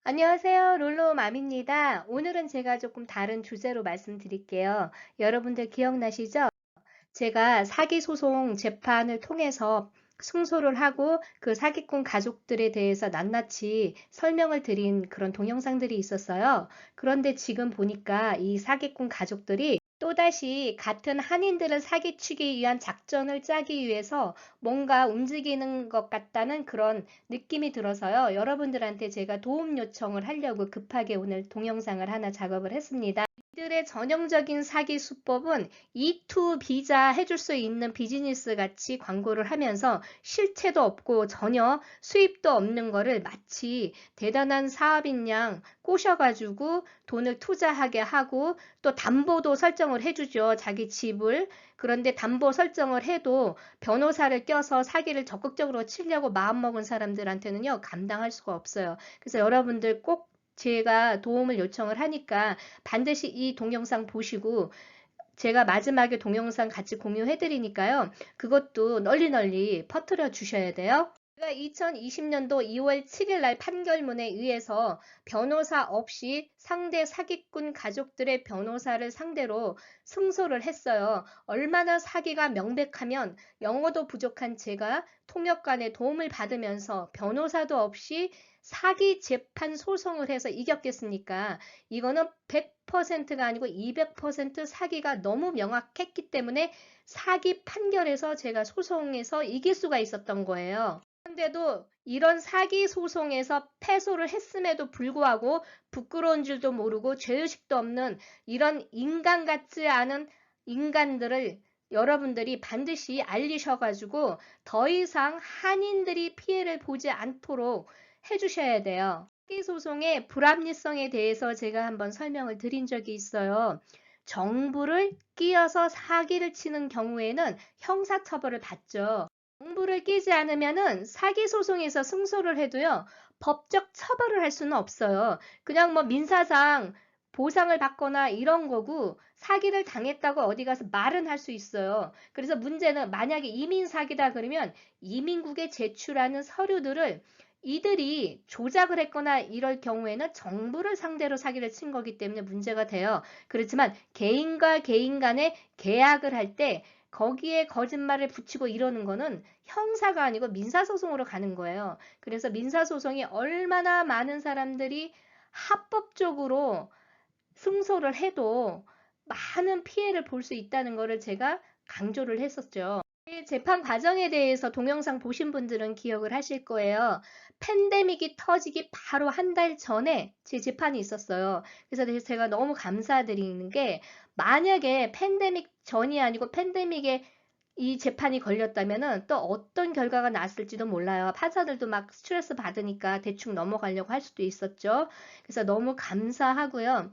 안녕하세요. 롤로맘입니다. 오늘은 제가 조금 다른 주제로 말씀드릴게요. 여러분들 기억나시죠? 제가 사기 소송 재판을 통해서 승소를 하고 그 사기꾼 가족들에 대해서 낱낱이 설명을 드린 그런 동영상들이 있었어요. 그런데 지금 보니까 이 사기꾼 가족들이 또다시 같은 한인들을 사기치기 위한 작전을 짜기 위해서 뭔가 움직이는 것 같다는 그런 느낌이 들어서요. 여러분들한테 제가 도움 요청을 하려고 급하게 오늘 동영상을 하나 작업을 했습니다. 이들의 전형적인 사기 수법은 E2 비자 해줄 수 있는 비즈니스 같이 광고를 하면서 실체도 없고 전혀 수입도 없는 거를 마치 대단한 사업인 양 꼬셔가지고 돈을 투자하게 하고 또 담보도 설정을 해주죠. 자기 집을. 그런데 담보 설정을 해도 변호사를 껴서 사기를 적극적으로 치려고 마음먹은 사람들한테는요, 감당할 수가 없어요. 그래서 여러분들 꼭 제가 도움을 요청을 하니까 반드시 이 동영상 보시고 제가 마지막에 동영상 같이 공유해 드리니까요. 그것도 널리 널리 퍼뜨려 주셔야 돼요. 제가 2020년도 2월 7일 날 판결문에 의해서 변호사 없이 상대 사기꾼 가족들의 변호사를 상대로 승소를 했어요. 얼마나 사기가 명백하면 영어도 부족한 제가 통역관의 도움을 받으면서 변호사도 없이 사기 재판 소송을 해서 이겼겠습니까? 이거는 100%가 아니고 200% 사기가 너무 명확했기 때문에 사기 판결에서 제가 소송에서 이길 수가 있었던 거예요. 그런데도 이런 사기 소송에서 패소를 했음에도 불구하고 부끄러운 줄도 모르고 죄의식도 없는 이런 인간 같지 않은 인간들을 여러분들이 반드시 알리셔가지고 더 이상 한인들이 피해를 보지 않도록 해주셔야 돼요. 사기 소송의 불합리성에 대해서 제가 한번 설명을 드린 적이 있어요. 정부를 끼어서 사기를 치는 경우에는 형사처벌을 받죠. 정부를 끼지 않으면은 사기 소송에서 승소를 해도요, 법적 처벌을 할 수는 없어요. 그냥 뭐 민사상 보상을 받거나 이런 거고, 사기를 당했다고 어디 가서 말은 할 수 있어요. 그래서 문제는 만약에 이민 사기다 그러면 이민국에 제출하는 서류들을 이들이 조작을 했거나 이럴 경우에는 정부를 상대로 사기를 친 거기 때문에 문제가 돼요. 그렇지만 개인과 개인 간에 계약을 할 때 거기에 거짓말을 붙이고 이러는 거는 형사가 아니고 민사소송으로 가는 거예요. 그래서 민사소송이 얼마나 많은 사람들이 합법적으로 승소를 해도 많은 피해를 볼 수 있다는 거를 제가 강조를 했었죠. 이 재판 과정에 대해서 동영상 보신 분들은 기억을 하실 거예요. 팬데믹이 터지기 바로 한 달 전에 제 재판이 있었어요. 그래서 제가 너무 감사드리는 게 만약에 팬데믹 전이 아니고 팬데믹에 이 재판이 걸렸다면은 또 어떤 결과가 났을지도 몰라요. 판사들도 막 스트레스 받으니까 대충 넘어가려고 할 수도 있었죠. 그래서 너무 감사하고요.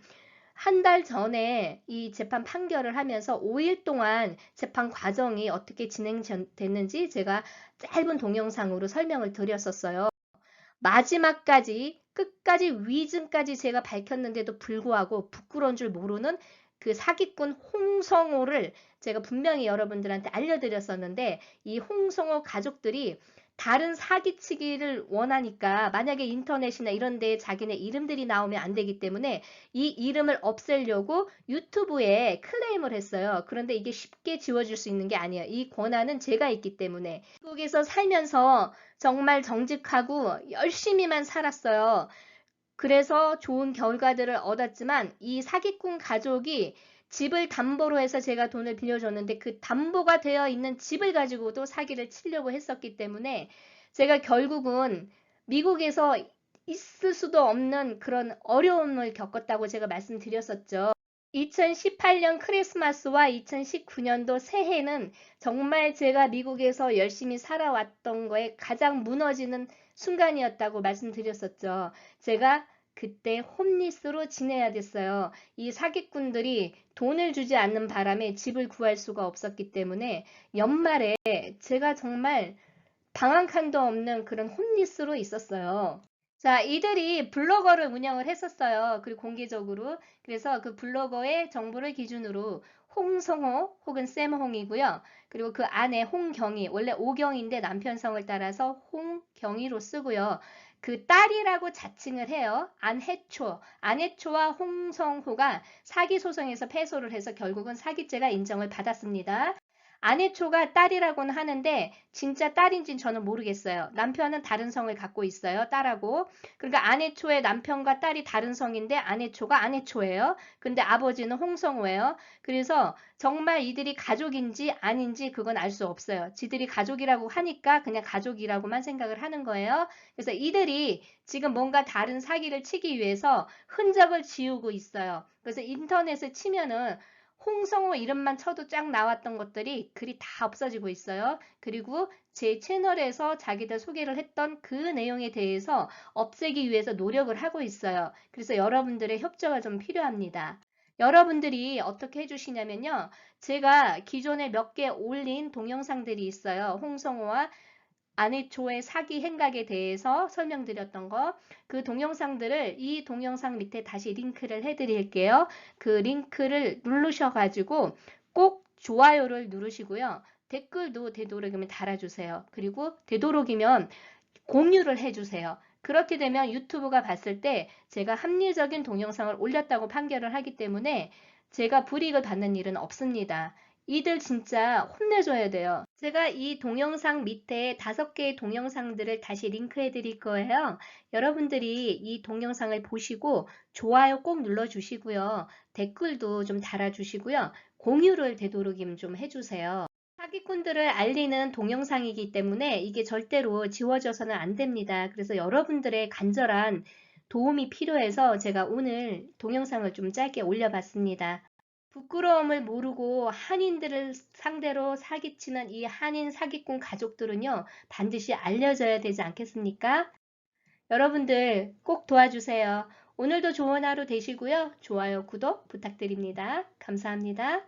한 달 전에 이 재판 판결을 하면서 5일 동안 재판 과정이 어떻게 진행됐는지 제가 짧은 동영상으로 설명을 드렸었어요. 마지막까지 끝까지 위증까지 제가 밝혔는데도 불구하고 부끄러운 줄 모르는 그 사기꾼 홍성호를 제가 분명히 여러분들한테 알려드렸었는데 이 홍성호 가족들이 다른 사기치기를 원하니까 만약에 인터넷이나 이런 데에 자기네 이름들이 나오면 안 되기 때문에 이 이름을 없애려고 유튜브에 클레임을 했어요. 그런데 이게 쉽게 지워질 수 있는 게 아니에요. 이 권한은 제가 있기 때문에. 미국에서 살면서 정말 정직하고 열심히만 살았어요. 그래서 좋은 결과들을 얻었지만 이 사기꾼 가족이 집을 담보로 해서 제가 돈을 빌려줬는데 그 담보가 되어 있는 집을 가지고도 사기를 치려고 했었기 때문에 제가 결국은 미국에서 있을 수도 없는 그런 어려움을 겪었다고 제가 말씀드렸었죠. 2018년 크리스마스와 2019년도 새해는 정말 제가 미국에서 열심히 살아왔던 거에 가장 무너지는 순간이었다고 말씀드렸었죠. 제가 그때 홈리스로 지내야 됐어요. 이 사기꾼들이 돈을 주지 않는 바람에 집을 구할 수가 없었기 때문에 연말에 제가 정말 방 한 칸도 없는 그런 홈리스로 있었어요. 자, 이들이 블로거를 운영을 했었어요. 그리고 공개적으로. 그래서 그 블로거의 정보를 기준으로 홍성호 혹은 쌤홍이고요. 그리고 그 안에 홍경희, 원래 오경인데 남편 성을 따라서 홍경희로 쓰고요. 그 딸이라고 자칭을 해요. 안혜초와 홍성호가 사기 소송에서 패소를 해서 결국은 사기죄가 인정을 받았습니다. 안혜초가 딸이라고는 하는데 진짜 딸인지는 저는 모르겠어요. 남편은 다른 성을 갖고 있어요. 딸하고. 그러니까 안혜초의 남편과 딸이 다른 성인데 안혜초가 안혜초예요. 근데 아버지는 홍성호예요. 그래서 정말 이들이 가족인지 아닌지 그건 알 수 없어요. 지들이 가족이라고 하니까 그냥 가족이라고만 생각을 하는 거예요. 그래서 이들이 지금 뭔가 다른 사기를 치기 위해서 흔적을 지우고 있어요. 그래서 인터넷에 치면은 홍성호 이름만 쳐도 쫙 나왔던 것들이 글이 다 없어지고 있어요. 그리고 제 채널에서 자기들 소개를 했던 그 내용에 대해서 없애기 위해서 노력을 하고 있어요. 그래서 여러분들의 협조가 좀 필요합니다. 여러분들이 어떻게 해주시냐면요. 제가 기존에 몇 개 올린 동영상들이 있어요. 홍성호와 안혜초의 사기 행각에 대해서 설명드렸던 거, 그 동영상들을 이 동영상 밑에 다시 링크를 해드릴게요. 그 링크를 누르셔가지고 꼭 좋아요를 누르시고요. 댓글도 되도록이면 달아주세요. 그리고 되도록이면 공유를 해주세요. 그렇게 되면 유튜브가 봤을 때 제가 합리적인 동영상을 올렸다고 판결을 하기 때문에 제가 불이익을 받는 일은 없습니다. 이들 진짜 혼내줘야 돼요. 제가 이 동영상 밑에 5개의 동영상들을 다시 링크해 드릴 거예요. 여러분들이 이 동영상을 보시고 좋아요 꼭 눌러주시고요. 댓글도 좀 달아주시고요. 공유를 되도록이면 좀 해주세요. 사기꾼들을 알리는 동영상이기 때문에 이게 절대로 지워져서는 안 됩니다. 그래서 여러분들의 간절한 도움이 필요해서 제가 오늘 동영상을 좀 짧게 올려봤습니다. 부끄러움을 모르고 한인들을 상대로 사기치는 이 한인 사기꾼 가족들은요, 반드시 알려져야 되지 않겠습니까? 여러분들 꼭 도와주세요. 오늘도 좋은 하루 되시고요. 좋아요, 구독 부탁드립니다. 감사합니다.